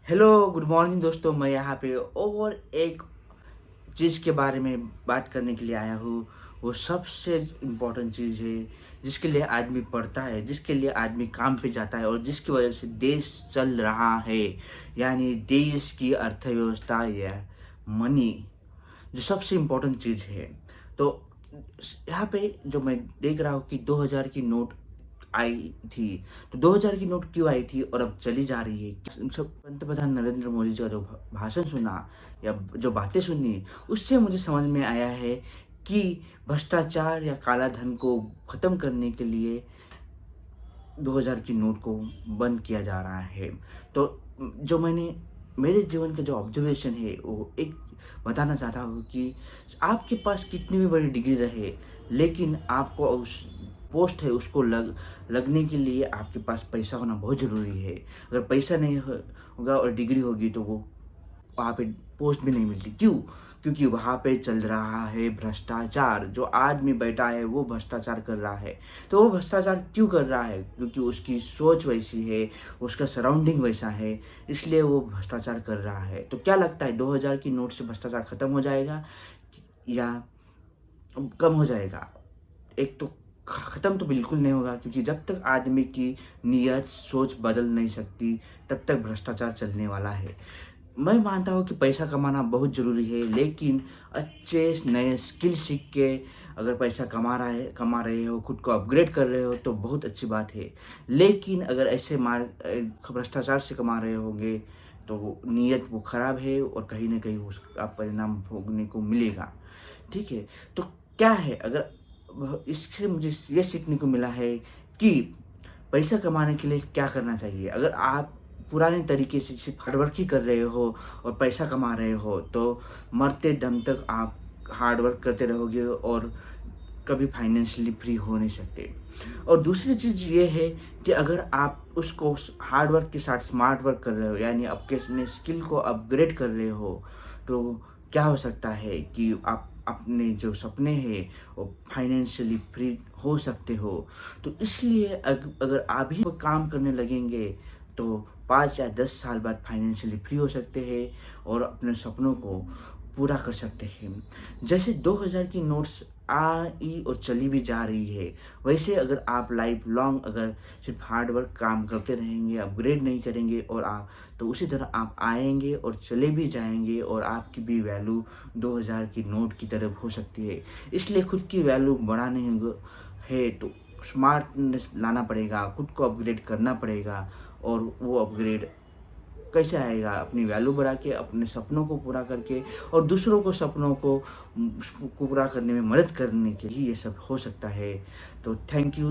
Hello, good morning दोस्तों। मैं यहाँ पे और एक चीज़ के बारे में बात करने के लिए आया हूँ। वो सबसे इम्पोर्टेंट चीज़ है जिसके लिए आदमी पढ़ता है, जिसके लिए आदमी काम पे जाता है और जिसकी वजह से देश चल रहा है, यानी देश की अर्थव्यवस्था या मनी, जो सबसे इम्पोर्टेंट चीज़ है। तो यहाँ पे जो मैं देख रहा हूँ कि 2000 की नोट आई थी। तो 2000 की नोट क्यों आई थी और अब चली जा रही है? सब पंतप्रधान नरेंद्र मोदी जी का जो भाषण सुना या जो बातें सुनी, उससे मुझे समझ में आया है कि भ्रष्टाचार या काला धन को ख़त्म करने के लिए 2000 की नोट को बंद किया जा रहा है। तो जो मैंने मेरे जीवन का जो ऑब्जर्वेशन है वो एक बताना चाहता हूँ कि आपके पास कितनी भी बड़ी डिग्री रहे, लेकिन आपको उस पोस्ट है उसको लगने के लिए आपके पास पैसा होना बहुत ज़रूरी है। अगर पैसा नहीं होगा और डिग्री होगी तो वो वहाँ पे पोस्ट भी नहीं मिलती। क्यों? क्योंकि वहाँ पे चल रहा है भ्रष्टाचार। जो आदमी बैठा है वो भ्रष्टाचार कर रहा है। तो वो भ्रष्टाचार क्यों कर रहा है? क्योंकि उसकी सोच वैसी है, उसका सराउंडिंग वैसा है, इसलिए वो भ्रष्टाचार कर रहा है। तो क्या लगता है 2000 की नोट से भ्रष्टाचार खत्म हो जाएगा या कम हो जाएगा? एक तो ख़त्म तो बिल्कुल नहीं होगा, क्योंकि जब तक आदमी की नीयत सोच बदल नहीं सकती तब तक भ्रष्टाचार चलने वाला है। मैं मानता हूँ कि पैसा कमाना बहुत ज़रूरी है, लेकिन अच्छे नए स्किल सीख के अगर पैसा कमा रहे हो, खुद को अपग्रेड कर रहे हो तो बहुत अच्छी बात है। लेकिन अगर ऐसे भ्रष्टाचार से कमा रहे होंगे तो नीयत वो ख़राब है और कहीं न कहीं उसका परिणाम भोगने को मिलेगा। ठीक है? तो क्या है, अगर इससे मुझे ये सीखने को मिला है कि पैसा कमाने के लिए क्या करना चाहिए। अगर आप पुराने तरीके से सिर्फ हार्डवर्क ही कर रहे हो और पैसा कमा रहे हो तो मरते दम तक आप हार्डवर्क करते रहोगे और कभी फाइनेंशियली फ्री हो नहीं सकते। और दूसरी चीज़ ये है कि अगर आप उसको हार्ड वर्क के साथ स्मार्ट वर्क कर रहे हो, यानी अपने स्किल को अपग्रेड कर रहे हो, तो क्या हो सकता है कि आप अपने जो सपने हैं वो फाइनेंशियली फ्री हो सकते हो। तो इसलिए अगर आप ही वो काम करने लगेंगे तो 5 या 10 साल बाद फाइनेंशियली फ्री हो सकते हैं और अपने सपनों को पूरा कर सकते हैं। जैसे 2000 की नोट्स आई और चली भी जा रही है, वैसे अगर आप लाइफ लॉन्ग अगर सिर्फ हार्ड वर्क काम करते रहेंगे, अपग्रेड नहीं करेंगे और आप तो उसी तरह आप आएँगे और चले भी जाएँगे और आपकी भी वैल्यू 2000 की नोट की तरफ हो सकती है। इसलिए खुद की वैल्यू बढ़ाने है तो स्मार्टनेस लाना पड़ेगा, खुद को अपग्रेड करना पड़ेगा। और वो अपग्रेड कैसे आएगा? अपनी वैल्यू बढ़ा के, अपने सपनों को पूरा करके और दूसरों को सपनों को पूरा करने में मदद करने के ही ये सब हो सकता है। तो थैंक यू।